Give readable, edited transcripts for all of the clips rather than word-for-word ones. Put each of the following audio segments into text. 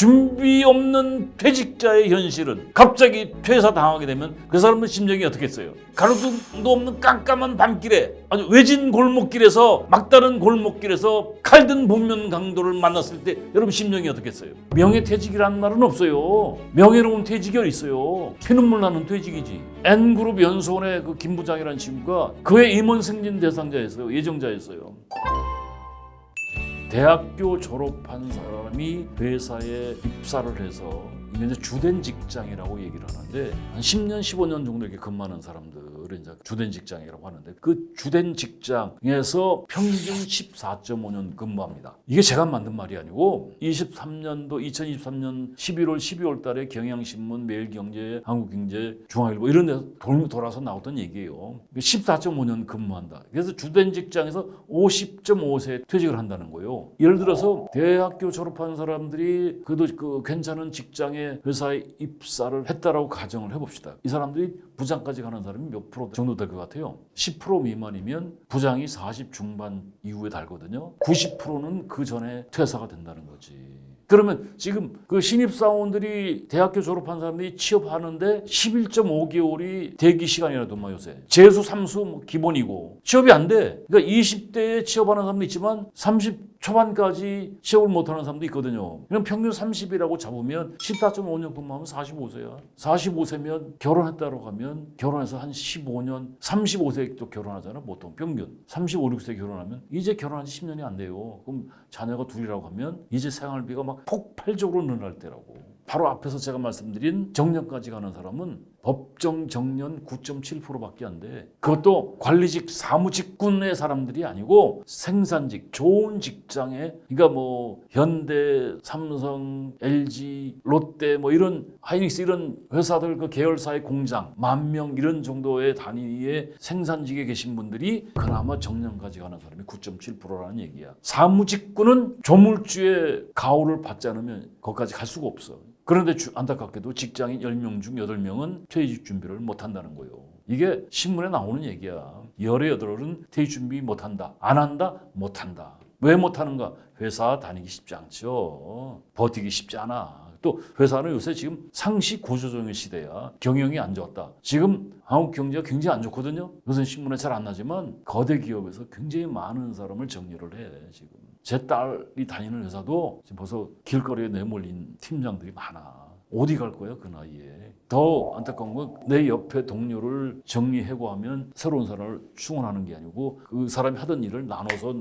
준비 없는 퇴직자의 현실은 갑자기 퇴사 당하게 되면 그 사람의 심정이 어떻겠어요? 가로등도 없는 깜깜한 밤길에 아주 외진 골목길에서 막다른 골목길에서 칼든 복면 강도를 만났을 때 여러분 심정이 어떻겠어요? 명예퇴직이라는 말은 없어요. 명예로운 퇴직이 어디 있어요? 피눈물 나는 퇴직이지. N그룹 연수원의 그 김 부장이라는 친구가 그의 임원 승진 대상자였어요. 예정자였어요. 대학교 졸업한 사람이 회사에 입사를 해서 이게 이제 주된 직장이라고 얘기를 하는데 한 10년, 15년 정도 이렇게 근무하는 사람들을 이제 주된 직장이라고 하는데 그 주된 직장에서 평균 14.5년 근무합니다. 이게 제가 만든 말이 아니고 2023년 11월, 12월 달에 경향신문, 매일경제, 한국경제, 중앙일보 이런 데서 돌아서 나왔던 얘기예요. 14.5년 근무한다. 그래서 주된 직장에서 50.5세에 퇴직을 한다는 거예요. 예를 들어서 대학교 졸업한 사람들이 그래도 그 괜찮은 직장에 회사에 입사를 했다라고 가정을 해봅시다. 이 사람들이 부장까지 가는 사람이 몇 프로 정도 될 것 같아요? 10% 미만이면 부장이 40 중반 이후에 달거든요. 90%는 그 전에 퇴사가 된다는 거지. 그러면 지금 그 신입사원들이 대학교 졸업한 사람들이 취업하는데 11.5개월이 대기 시간이라더만 요새. 재수, 삼수 뭐 기본이고 취업이 안 돼. 그러니까 20대에 취업하는 사람도 있지만 30 초반까지 취업을 못하는 사람도 있거든요. 그럼 평균 30이라고 잡으면 14.5년 근무하면 45세야. 45세면 결혼했다고 하면 결혼해서 한 15년, 35세에 또 결혼하잖아. 보통 평균. 35, 6세 결혼하면 이제 결혼한 지 10년이 안 돼요. 그럼 자녀가 둘이라고 하면 이제 생활비가 막 폭발적으로 늘어날 때라고. 바로 앞에서 제가 말씀드린 정년까지 가는 사람은 법정 정년 9.7%밖에 안 돼. 그것도 관리직 사무직군의 사람들이 아니고 생산직, 좋은 직장에 그러니까 뭐 현대, 삼성, LG, 롯데 뭐 이런 하이닉스 이런 회사들 그 계열사의 공장 10,000명 이런 정도의 단위의 생산직에 계신 분들이 그나마 정년까지 가는 사람이 9.7%라는 얘기야. 사무직군은 조물주의 가호를 받지 않으면 거기까지 갈 수가 없어. 그런데 안타깝게도 직장인 10명 중 8명은 퇴직 준비를 못한다는 거예요. 이게 신문에 나오는 얘기야. 열의 8은 퇴직 준비 못한다. 안 한다? 못한다. 왜 못하는가? 회사 다니기 쉽지 않죠. 버티기 쉽지 않아. 또 회사는 요새 지금 상시 구조조정의 시대야. 경영이 안 좋았다. 지금 한국 경제가 굉장히 안 좋거든요. 요새 신문에 잘 안 나지만 거대 기업에서 굉장히 많은 사람을 정리를 해 지금. 제 딸이 다니는 회사도 지금 벌써 길거리에 내몰린 팀장들이 많아. 어디 갈 거야 그 나이에. 더 안타까운 건 내 옆에 동료를 정리해고하면 새로운 사람을 충원하는 게 아니고 그 사람이 하던 일을 나눠줘.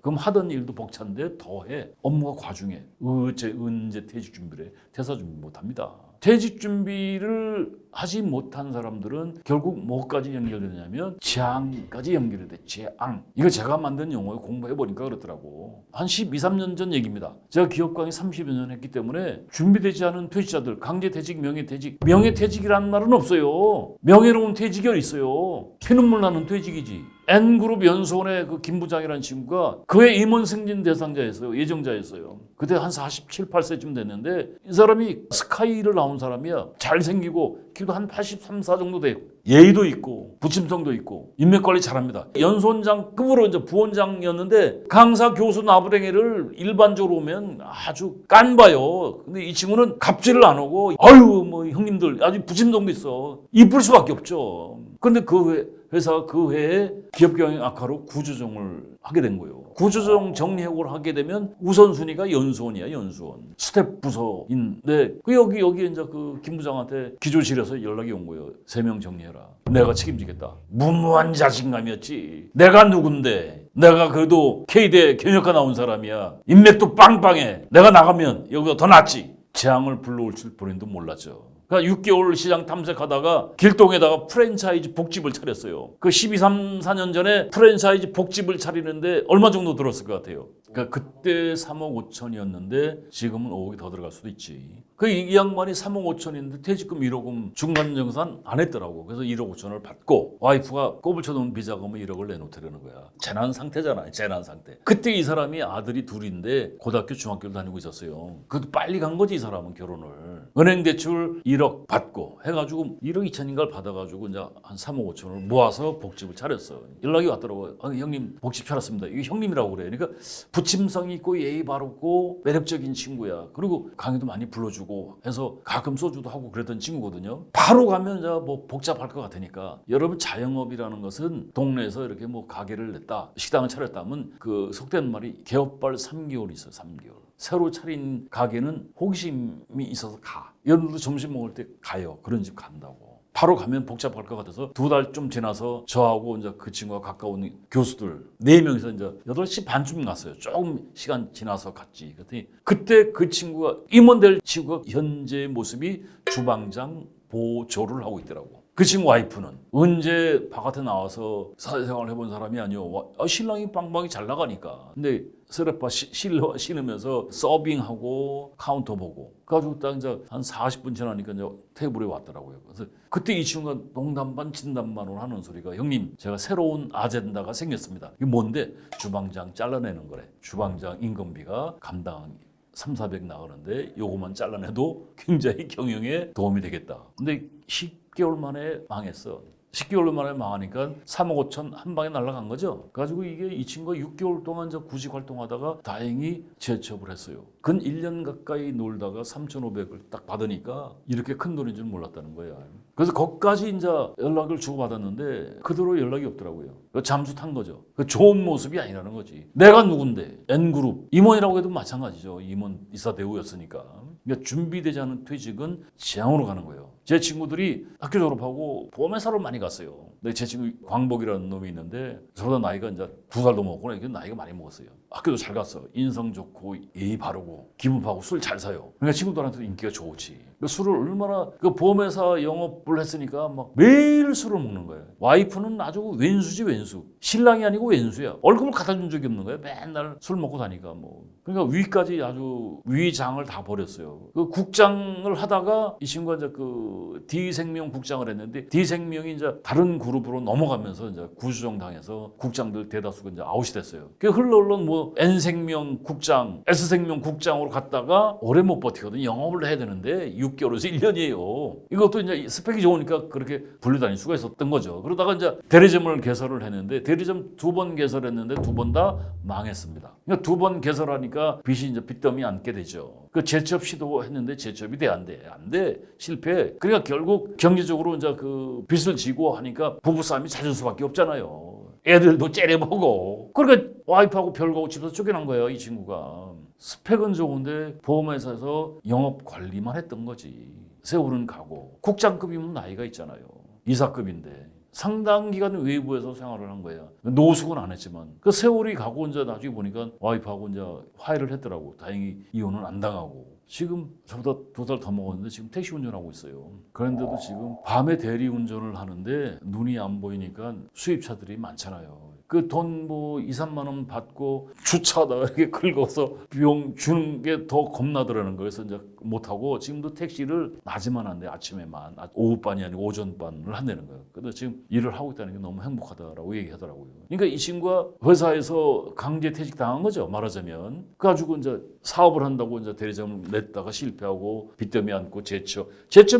그럼 하던 일도 벅찬데 더해. 업무가 과중해. 언제 퇴직 준비를 해. 퇴사 준비 못합니다. 퇴직 준비를 하지 못한 사람들은 결국 뭐까지 연결되냐면 재앙까지 연결이 돼. 재앙. 이거 제가 만든 용어에 공부해보니까 그렇더라고. 한 12, 13년 전 얘기입니다. 제가 기업 강의 30여 년 했기 때문에 준비되지 않은 퇴직자들, 강제퇴직, 명예퇴직. 명예퇴직이라는 말은 없어요. 명예로운 퇴직이 어디 있어요? 피눈물 나는 퇴직이지. N그룹 연수원의 그 김 부장이라는 친구가 그의 임원 승진 대상자였어요. 예정자였어요. 그때 한 47, 8세쯤 됐는데 이 사람이 스카이를 나온 사람이야. 잘생기고 키도 한 83, 4 정도 되고 예의도 있고 부침성도 있고 인맥관리 잘합니다. 연수원장급으로 이제 부원장이었는데 강사 교수 나부랭이를 일반적으로 오면 아주 깐봐요. 근데 이 친구는 갑질을 안 하고 아유 뭐 형님들 아주 부침성도 있어. 이쁠 수밖에 없죠. 근데 그 회사가 그 해에 기업 경영 악화로 구조조정을 하게 된 거예요. 구조조정 정리해고를 하게 되면 우선순위가 연수원이야, 연수원. 스텝 부서인데 여기 이제 그 김 부장한테 기조실에서 연락이 온 거예요. 3명 정리해라. 내가 책임지겠다. 무모한 자신감이었지. 내가 누군데? 내가 그래도 K대 경영학과 나온 사람이야. 인맥도 빵빵해. 내가 나가면 여기가 더 낫지. 재앙을 불러올 줄 본인도 몰랐죠. 그러니까 6개월 시장 탐색하다가 길동에다가 프랜차이즈 복집을 차렸어요. 그 12, 3, 4년 전에 프랜차이즈 복집을 차리는데 얼마 정도 들었을 것 같아요? 그러니까 그때 3억 5천이었는데 지금은 5억이 더 들어갈 수도 있지. 이 양반이 3억 5천인데 퇴직금 1억은 중간정산 안 했더라고. 그래서 1억 5천을 받고 와이프가 꼽을 쳐놓은 비자금을 1억을 내놓으려는 거야. 재난 상태잖아요. 재난 상태. 그때 이 사람이 아들이 둘인데 고등학교 중학교를 다니고 있었어요. 그것도 빨리 간 거지 이 사람은 결혼을. 은행 대출 1억 받고 해가지고 1억 2천인가를 받아가지고 이제 한 3억 5천을 모아서 복집을 차렸어. 연락이 왔더라고요. 형님 복집 차렸습니다. 이게 형님이라고 그래. 그러니까 부침성 있고 예의 바르고 매력적인 친구야. 그리고 강의도 많이 불러주고 해서 가끔 소주도 하고 그랬던 친구거든요. 바로 가면 뭐 복잡할 것 같으니까 여러분 자영업이라는 것은 동네에서 이렇게 뭐 가게를 냈다, 식당을 차렸다면 그 속된 말이 개업발 3개월이 있어요. 3개월. 새로 차린 가게는 호기심이 있어서 가. 여러분도 점심 먹을 때 가요. 그런 집 간다고. 바로 가면 복잡할 것 같아서 2달 좀 지나서 저하고 이제 그 친구와 가까운 교수들 4명이서 이제 8시 반쯤 갔어요. 조금 시간 지나서 갔지. 그랬더니 그때 그 친구가 임원될 친구가 현재 모습이 주방장 보조를 하고 있더라고. 그 친구 와이프는 언제 바깥에 나와서 사회생활을 해본 사람이 아니요. 신랑이 빵빵이 잘 나가니까. 근데 쓰레빠 신으면서 서빙하고 카운터 보고 그래가지고 딱 이제 한 40분 지나니까 이제 테이블에 왔더라고요. 그래서 그때 이 친구가 농담 반 진담 반으로 하는 소리가 형님 제가 새로운 아젠다가 생겼습니다. 이게 뭔데? 주방장 잘라내는 거래. 주방장 임금비가 감당 300~400 나가는데 요거만 잘라내도 굉장히 경영에 도움이 되겠다. 근데 10개월 만에 망했어. 10개월 만에 망하니까 3억 5천 한 방에 날아간 거죠. 가지고 이게 이 친구가 6개월 동안 저 구직 활동하다가 다행히 재취업을 했어요. 근 1년 가까이 놀다가 3,500을 딱 받으니까 이렇게 큰 돈인 줄 몰랐다는 거야. 그래서 거기까지 이제 연락을 주고받았는데 그대로 연락이 없더라고요. 잠수 탄 거죠. 그 좋은 모습이 아니라는 거지. 내가 누군데? N그룹. 임원이라고 해도 마찬가지죠. 임원 이사 대우였으니까. 그러니까 준비되지 않은 퇴직은 지향으로 가는 거예요. 제 친구들이 학교 졸업하고 보험회사를 많이 갔어요. 근데 제 친구 광복이라는 놈이 있는데 저보다 나이가 이제 2살도 먹었구나. 이게 나이가 많이 먹었어요. 학교도 잘 갔어. 인성 좋고 예의 바르고 기분하고 술 잘 사요. 그러니까 친구들한테도 인기가 좋지. 그 술을 얼마나 그 보험회사 영업을 했으니까 막 매일 술을 먹는 거예요. 와이프는 아주 왼수지 왼수. 신랑이 아니고 왼수야. 월급을 갖다 준 적이 없는 거예요. 맨날 술 먹고 다니까 뭐. 그러니까 위까지 아주 위장을 다 버렸어요. 그 국장을 하다가 이 친구가 이제 그 D생명 국장을 했는데 D생명이 이제 다른 그룹으로 넘어가면서 이제 구조정 당해서 국장들 대다수가 이제 아웃이 됐어요. 그 흘러 뭐 N생명 국장, S생명 국장으로 갔다가 오래 못 버티거든. 영업을 해야 되는데 6개월에서 1년이에요. 이것도 이제 스펙이 좋으니까 그렇게 불려다닐 수가 있었던 거죠. 그러다가 이제 대리점을 개설을 했는데 대리점 2번 개설했는데 2번 다 망했습니다. 그러니까 2번 개설하니까 빚이 이제 빚더미 안게 되죠. 그 재취업 시도했는데 재취업이 안 돼. 실패. 그러니까 결국 경제적으로 이제 그 빚을 지고 하니까 부부싸움이 잦을 수밖에 없잖아요. 애들도 째려보고. 그러니까 와이프하고 별거하고 집에서 쫓겨난 거예요, 이 친구가. 스펙은 좋은데 보험회사에서 영업 관리만 했던 거지. 세월은 가고. 국장급이면 나이가 있잖아요. 이사급인데. 상당 기간 외부에서 생활을 한 거야. 노숙은 안 했지만. 그 세월이 가고 이제 나중에 보니까 와이프하고 이제 화해를 했더라고. 다행히 이혼은 안 당하고. 지금 저보다 2살 더 먹었는데 지금 택시 운전하고 있어요. 그런데도 지금 밤에 대리 운전을 하는데 눈이 안 보이니까 수입차들이 많잖아요. 그 돈 뭐 2, 3만 원 받고 주차하다가 이렇게 긁어서 비용 주는 게 더 겁나더라는 거예요. 그래서 이제 못하고 지금도 택시를 낮에만 한대. 아침에만. 오후반이 아니고 오전반을 한다는 거예요. 그래서 지금 일을 하고 있다는 게 너무 행복하다라고 얘기하더라고요. 그러니까 이 친구가 회사에서 강제 퇴직 당한 거죠. 말하자면. 그래가지고 이제 사업을 한다고 이제 대리점을 냈다가 실패하고 빚더미 안고 재취업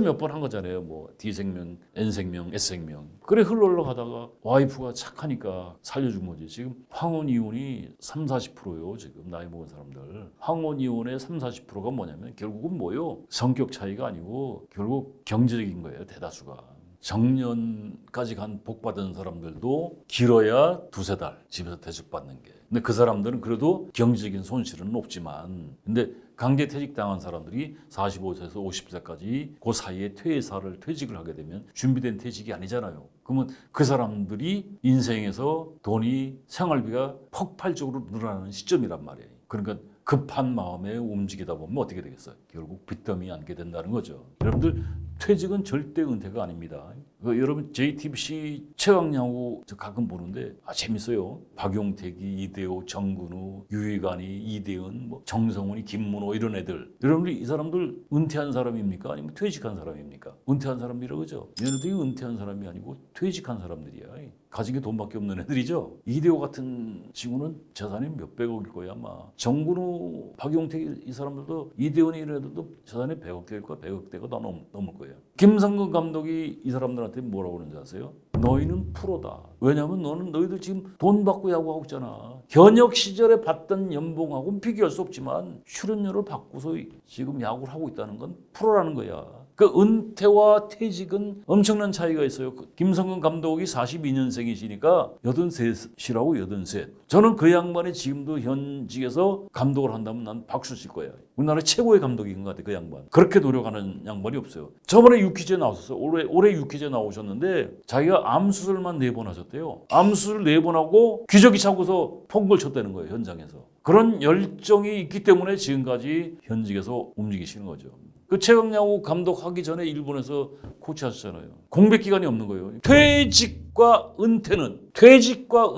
몇 번 한 거잖아요. 뭐 D생명, N생명, S생명. 그래 흘러가다가 와이프가 착하니까 살려준 거지. 지금 황혼 이혼이 30~40%요. 지금 나이 먹은 사람들. 황혼 이혼의 30~40%가 뭐냐면 결국은 뭐요? 성격 차이가 아니고 결국 경제적인 거예요. 대다수가. 정년까지 간 복 받은 사람들도 길어야 2~3달 집에서 대접받는 게. 근데 그 사람들은 그래도 경제적인 손실은 없지만 근데 강제 퇴직당한 사람들이 45세에서 50세까지 그 사이에 퇴직을 하게 되면 준비된 퇴직이 아니잖아요. 그러면 그 사람들이 인생에서 돈이 생활비가 폭발적으로 늘어나는 시점이란 말이에요. 그러니까 급한 마음에 움직이다 보면 어떻게 되겠어요? 결국 빚더미 안게 된다는 거죠. 여러분들 퇴직은 절대 은퇴가 아닙니다. 여러분 JTBC 최강야구 가끔 보는데 재밌어요. 박용택이, 이대호, 정근우, 유희관이, 이대은, 뭐 정성훈이, 김문호 이런 애들. 여러분들 이 사람들 은퇴한 사람입니까? 아니면 퇴직한 사람입니까? 은퇴한 사람이라고 그러죠. 얘네들이 은퇴한 사람이 아니고 퇴직한 사람들이야. 가진 게 돈밖에 없는 애들이죠. 이대호 같은 친구는 재산이 몇백억일 거야 아마. 정근우, 박용택 이 사람들도 이대훈이 이런 애들도 재산이 100억 대일 거야. 100억 대가 더 넘을 거예요. 김성근 감독이 이 사람들한테 선수들한테 뭐라고 그러는지 아세요? 너희는 프로다. 왜냐하면 너희들 지금 돈 받고 야구하고 있잖아. 현역 시절에 받던 연봉하고는 비교할 수 없지만 출연료를 받고서 지금 야구를 하고 있다는 건 프로라는 거야. 그 은퇴와 퇴직은 엄청난 차이가 있어요. 김성근 감독이 42년생이시니까 83이라고 83. 저는 그 양반이 지금도 현직에서 감독을 한다면 난 박수 칠 거야. 우리나라 최고의 감독인 것 같아, 그 양반. 그렇게 노력하는 양반이 없어요. 저번에 유퀴즈에 나왔었어요. 올해 유퀴즈에 나오셨는데 자기가 암 수술만 4번 하셨대요. 암 수술 4번 하고 기저귀 차고서 폰걸 쳤다는 거예요, 현장에서. 그런 열정이 있기 때문에 지금까지 현직에서 움직이시는 거죠. 그 최강야구 감독하기 전에 일본에서 코치하셨잖아요. 공백 기간이 없는 거예요. 퇴직과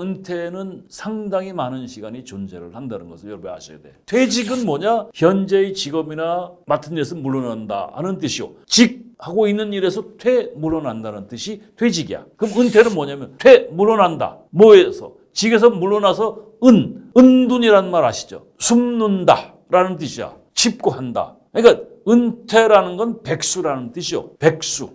은퇴는 상당히 많은 시간이 존재를 한다는 것을 여러분 아셔야 돼. 퇴직은 뭐냐? 현재의 직업이나 맡은 일에서 물러난다 하는 뜻이요. 하고 있는 일에서 물러난다는 뜻이 퇴직이야. 그럼 은퇴는 뭐냐면 물러난다. 뭐에서? 직에서 물러나서 은둔이라는 말 아시죠? 숨는다라는 뜻이야. 칩고한다. 그러니까 은퇴라는 건 백수라는 뜻이요.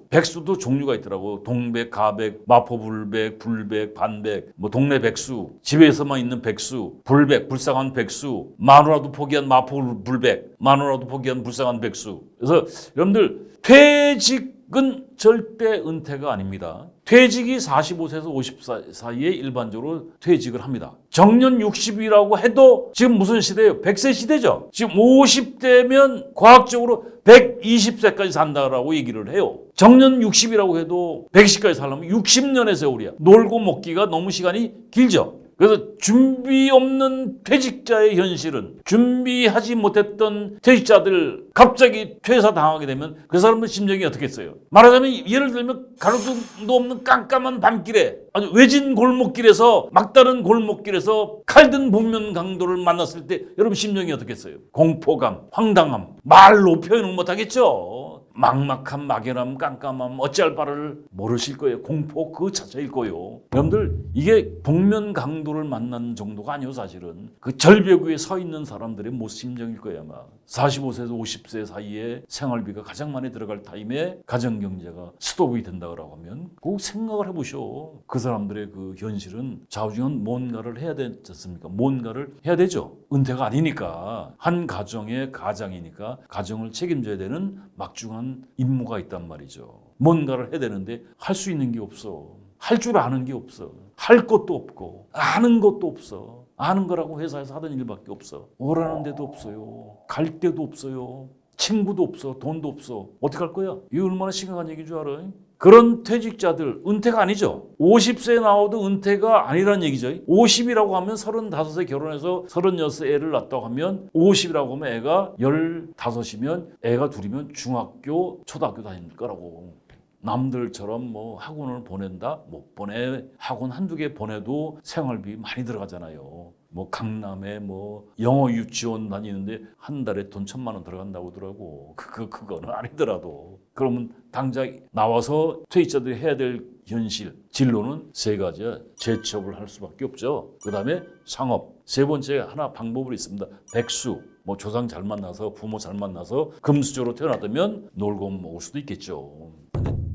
백수도 종류가 있더라고. 동백, 가백, 마포불백, 불백, 반백, 뭐 동네 백수, 집에서만 있는 백수, 불백, 불쌍한 백수, 마누라도 포기한 마포불백, 마누라도 포기한 불쌍한 백수. 그래서 여러분들 퇴직은 절대 은퇴가 아닙니다. 퇴직이 45세에서 50세 사이에 일반적으로 퇴직을 합니다. 정년 60이라고 해도 지금 무슨 시대예요? 100세 시대죠. 지금 50대면 과학적으로 120세까지 산다라고 얘기를 해요. 정년 60이라고 해도 110까지 살려면 60년의 세월이야. 놀고 먹기가 너무 시간이 길죠. 그래서 준비 없는 퇴직자의 현실은 준비하지 못했던 퇴직자들 갑자기 퇴사 당하게 되면 그 사람의 심정이 어떻겠어요? 말하자면 예를 들면 가로등도 없는 깜깜한 밤길에 아주 외진 골목길에서 막다른 골목길에서 칼든 복면 강도를 만났을 때 여러분 심정이 어떻겠어요? 공포감, 황당함, 말로 표현을 못하겠죠. 막막함, 막연함, 깜깜함 어찌할 바를 모르실 거예요. 공포 그 자체일 거예요. 여러분들 이게 복면 강도를 만난 정도가 아니에요. 사실은 그 절벽 위에 서 있는 사람들의 모습 심정일 거예요. 아마 45세에서 50세 사이에 생활비가 가장 많이 들어갈 타임에 가정경제가 스톱이 된다고 하면 꼭 생각을 해보셔. 그 사람들의 그 현실은 좌우지간 뭔가를 해야 되지 않습니까? 뭔가를 해야 되죠. 은퇴가 아니니까 한 가정의 가장이니까 가정을 책임져야 되는 막중한 임무가 있단 말이죠. 뭔가를 해야 되는데 할 수 있는 게 없어. 할 줄 아는 게 없어. 할 것도 없고 아는 것도 없어. 아는 거라고 회사에서 하던 일밖에 없어. 오라는 데도 없어요. 갈 데도 없어요. 친구도 없어. 돈도 없어. 어떻게 할 거야? 이거 얼마나 심각한 얘기인 줄 알아요? 그런 퇴직자들 은퇴가 아니죠. 50세에 나와도 은퇴가 아니라는 얘기죠. 50이라고 하면 35세 결혼해서 36세 애를 낳았다고 하면 50이라고 하면 애가 15이면 애가 둘이면 중학교, 초등학교 다닐 거라고. 남들처럼 뭐 학원을 보낸다? 못 보내. 학원 한두 개 보내도 생활비 많이 들어가잖아요. 뭐 강남에 뭐 영어 유치원 다니는데 한 달에 돈 1,000만 원 들어간다고 하더라고. 그거는 아니더라도. 그러면 당장 나와서 퇴직자들이 해야 될 현실, 진로는 3가지야. 재취업을 할 수밖에 없죠. 그 다음에 상업. 3번째 하나 방법이 있습니다. 백수. 뭐 조상 잘 만나서 부모 잘 만나서 금수저로 태어났다면 놀고 먹을 수도 있겠죠.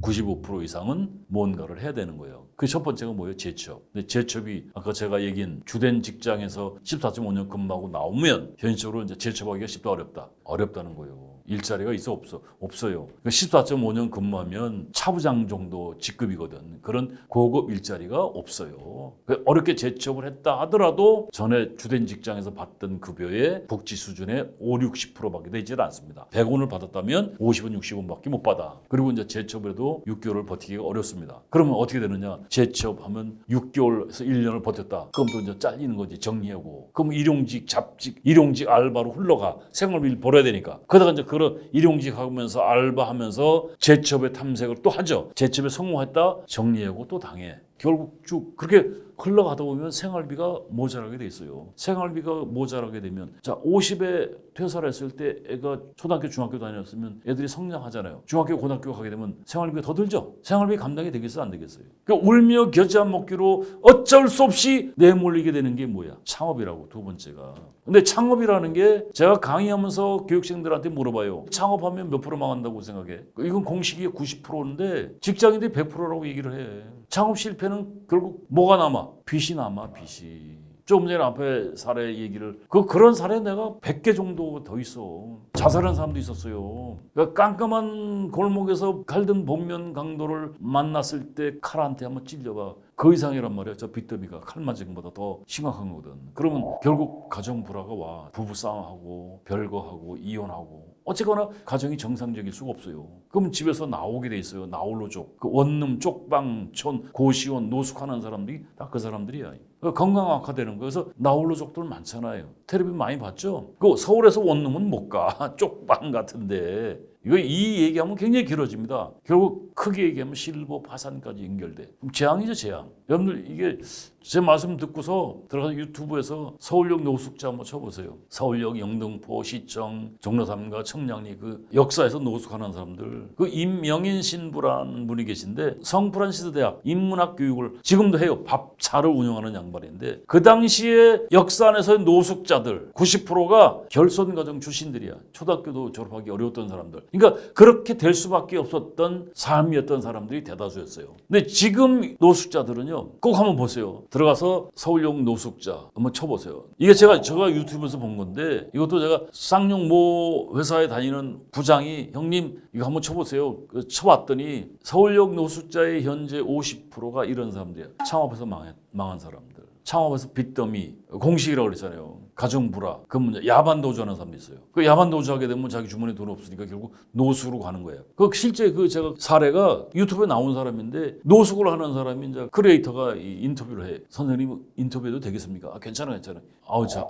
95% 이상은 뭔가를 해야 되는 거예요. 그 첫 번째가 뭐예요? 재취업. 근데 재취업이 아까 제가 얘기한 주된 직장에서 14.5년 근무하고 나오면 현실적으로 이제 재취업하기가 쉽다 어렵다. 어렵다는 거예요. 일자리가 있어 없어? 없어요. 14.5년 근무하면 차부장 정도 직급이거든. 그런 고급 일자리가 없어요. 어렵게 재취업을 했다 하더라도 전에 주된 직장에서 받던 급여의 복지 수준의 5, 60%밖에 되질 않습니다. 100원을 받았다면 50원, 60원밖에 못 받아. 그리고 이제 재취업을 해도 6개월을 버티기가 어렵습니다. 그러면 어떻게 되느냐? 재취업하면 6개월에서 1년을 버텼다. 그럼 또 이제 잘리는 거지, 정리하고. 그럼 일용직, 잡직, 일용직 알바로 흘러가. 생활비를 벌어야 되니까. 그러다가 이제 그런 일용직 하면서 알바하면서 재취업의 탐색을 또 하죠. 재취업에 성공했다 정리하고 또 당해. 결국 쭉 그렇게 흘러가다 보면 생활비가 모자라게 돼 있어요. 생활비가 모자라게 되면 자 50에 퇴사를 했을 때 애가 초등학교 중학교 다녔으면 애들이 성장하잖아요. 중학교 고등학교 가게 되면 생활비가 더 들죠. 생활비 감당이 되겠어요 안 되겠어요. 그러니까 울며 겨자 안 먹기로 어쩔 수 없이 내몰리게 되는 게 뭐야? 창업이라고 두 번째가. 근데 창업이라는 게 제가 강의하면서 교육생들한테 물어봐요. 창업하면 몇 프로 망한다고 생각해? 이건 공식이 90%인데 직장인들이 100%라고 얘기를 해. 창업 실패는 결국 뭐가 남아? 빚이 남아, 빚이. 조금 전에 앞에 사례 얘기를 그런 사례 내가 100개 정도 더 있어. 자살한 사람도 있었어요. 그러니까 깜깜한 골목에서 갈등 복면 강도를 만났을 때 칼한테 한번 찔려봐. 그 이상이란 말이야. 저 빚더미가 칼 맞은 것보다 더 심각한 거거든. 그러면 결국 가정 불화가 와. 부부 싸움하고 별거하고 이혼하고 어쨌거나 가정이 정상적일 수가 없어요. 그럼 집에서 나오게 돼 있어요. 나홀로족, 그 원룸, 쪽방촌, 고시원, 노숙하는 사람들이 다 그 사람들이야. 건강 악화되는 거예요. 그래서 나홀로족들 많잖아요. 텔레비전 많이 봤죠? 그 서울에서 원룸은 못 가. 쪽방 같은데. 이 얘기하면 굉장히 길어집니다. 결국 크게 얘기하면 실버 파산까지 연결돼. 그럼 재앙이죠, 재앙. 여러분들 이게 제 말씀 듣고서 들어가서 유튜브에서 서울역 노숙자 한번 쳐보세요. 서울역, 영등포, 시청, 종로삼가, 청량리 그 역사에서 노숙하는 사람들. 그 임명인 신부라는 분이 계신데 성프란시스 대학 인문학 교육을 지금도 해요. 밥차를 운영하는 양반인데 그 당시에 역사 안에서의 노숙자들 90%가 결손가정 출신들이야. 초등학교도 졸업하기 어려웠던 사람들. 그러니까 그렇게 될 수밖에 없었던 삶이었던 사람들이 대다수였어요. 근데 지금 노숙자들은요. 꼭 한번 보세요. 들어가서 서울역 노숙자 한번 쳐보세요. 이게 제가 유튜브에서 본 건데 이것도 제가 쌍용 모 회사에 다니는 부장이 형님 이거 한번 쳐보세요. 쳐봤더니 서울역 노숙자의 현재 50%가 이런 사람들이야. 창업해서 망한 사람들. 창업에서 빚더미, 공식이라고 그랬잖아요. 가정불화, 그 문제, 야반도주하는 사람도 있어요. 그 야반도주하게 되면 자기 주머니에 돈 없으니까 결국 노숙으로 가는 거예요. 실제 제가 사례가 유튜브에 나온 사람인데 노숙을 하는 사람이 이제 크리에이터가 인터뷰를 해. 선생님 인터뷰해도 되겠습니까? 괜찮아.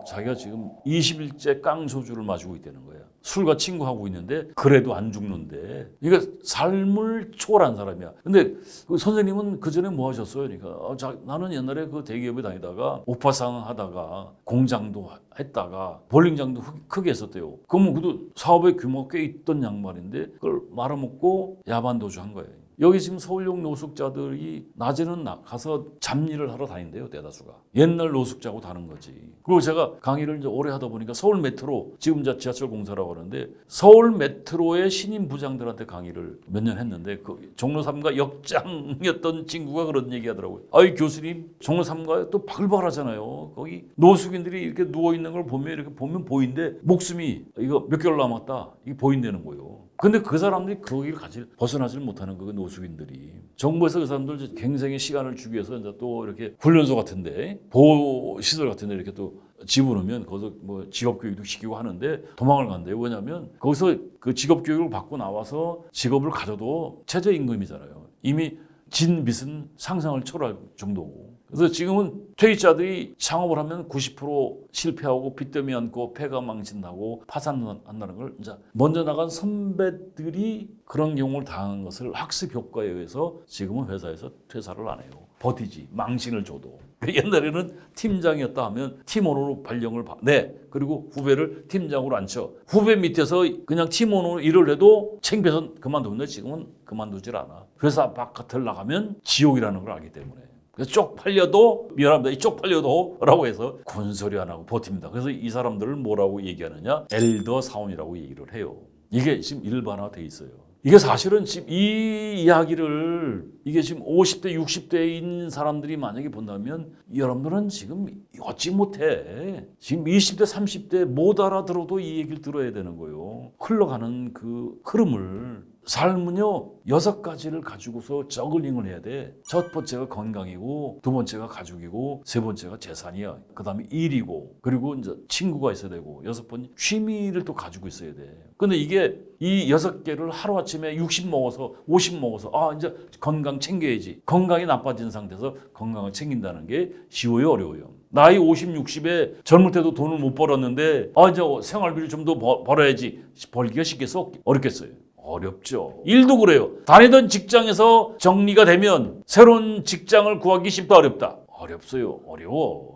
자기가 지금 20일째 깡소주를 마시고 있다는 거예요. 술과 친구하고 있는데 그래도 안 죽는데. 그러니까 삶을 초월한 사람이야. 근데 그 선생님은 그 전에 뭐 하셨어요? 그러니까 나는 옛날에 그 대기업에 다니다가 오파상 하다가 공장도 했다가 볼링장도 크게 했었대요. 그러면 그도 사업의 규모가 꽤 있던 양반인데 그걸 말아먹고 야반도주 한 거예요. 여기 지금 서울역 노숙자들이 낮에는 가서 잡일을 하러 다닌대요. 대다수가. 옛날 노숙자하고 다른 거지. 그리고 제가 강의를 이제 오래 하다 보니까 서울 메트로 지금 이제 지하철 공사라고 하는데 서울 메트로의 신임 부장들한테 강의를 몇 년 했는데 그 종로 3가 역장이었던 친구가 그런 얘기 하더라고요. 아이 교수님 종로 3가에 또 바글바글하잖아요. 거기 노숙인들이 이렇게 누워있는 걸 보면 이렇게 보면 보이는데 목숨이 이거 몇 개월 남았다. 이게 보인다는 거예요. 근데 그 사람들이 거기를 벗어나질 못하는 그 노숙인들이 정부에서 그 사람들 굉장히 시간을 주기 위해서 이제 또 이렇게 훈련소 같은데 보호 시설 같은데 이렇게 또 집어넣으면 거기서 뭐 직업 교육도 시키고 하는데 도망을 간대요. 왜냐하면 거기서 그 직업 교육을 받고 나와서 직업을 가져도 최저임금이잖아요. 이미 진 빚은 상상을 초월할 정도고. 그래서 지금은 퇴직자들이 창업을 하면 90% 실패하고 빚더미 안고 폐가 망신나고 파산한다는 걸 이제 먼저 나간 선배들이 그런 경우를 당한 것을 학습 효과에 의해서 지금은 회사에서 퇴사를 안 해요. 버티지. 망신을 줘도. 옛날에는 팀장이었다 하면 팀원으로 발령을 내. 그리고 후배를 팀장으로 앉혀. 후배 밑에서 그냥 팀원으로 일을 해도 창피해서 그만두는데 지금은 그만두질 않아. 회사 바깥을 나가면 지옥이라는 걸 알기 때문에. 그래서 쪽팔려도 미안합니다. 쪽팔려도 라고 해서 군소리 안 하고 버팁니다. 그래서 이 사람들을 뭐라고 얘기하느냐? 엘더 사원이라고 얘기를 해요. 이게 지금 일반화돼 있어요. 이게 사실은 지금 이 이야기를 이게 지금 50대, 60대인 사람들이 만약에 본다면 여러분들은 지금 어찌 못해. 지금 20대, 30대 못 알아들어도 이 얘기를 들어야 되는 거예요. 흘러가는 그 흐름을. 삶은요 6가지를 가지고서 저글링을 해야 돼. 첫 번째가 건강이고 두 번째가 가족이고 세 번째가 재산이야. 그 다음에 일이고 그리고 이제 친구가 있어야 되고 6번째 취미를 또 가지고 있어야 돼. 근데 이게 이 6개를 하루아침에 60 먹어서 50 먹어서 이제 건강 챙겨야지. 건강이 나빠진 상태에서 건강을 챙긴다는 게 쉬워요 어려워요? 나이 50, 60에 젊을 때도 돈을 못 벌었는데 이제 생활비를 좀 더 벌어야지. 벌기가 쉽겠어? 어렵겠어요? 어렵죠. 일도 그래요. 다니던 직장에서 정리가 되면 새로운 직장을 구하기 쉽다 어렵다? 어렵어요. 어려워.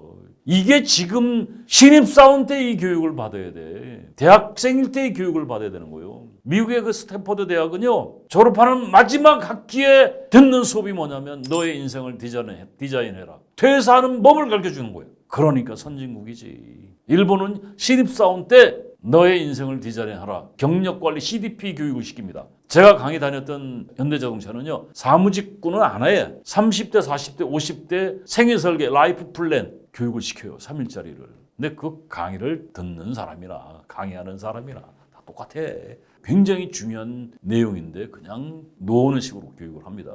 이게 지금 신입사원 때 이 교육을 받아야 돼. 대학생일 때 이 교육을 받아야 되는 거예요. 미국의 그 스탠퍼드 대학은요, 졸업하는 마지막 학기에 듣는 수업이 뭐냐면 너의 인생을 디자인해라. 퇴사하는 법을 가르쳐 주는 거예요. 그러니까 선진국이지. 일본은 신입사원 때 너의 인생을 디자인하라. 경력관리 CDP 교육을 시킵니다. 제가 강의 다녔던 현대자동차는요, 사무직군은 안 해. 30대, 40대, 50대 생애설계, 라이프 플랜 교육을 시켜요. 3일짜리를. 근데 그 강의를 듣는 사람이나 강의하는 사람이나 다 똑같아. 굉장히 중요한 내용인데 그냥 놓는 식으로 교육을 합니다.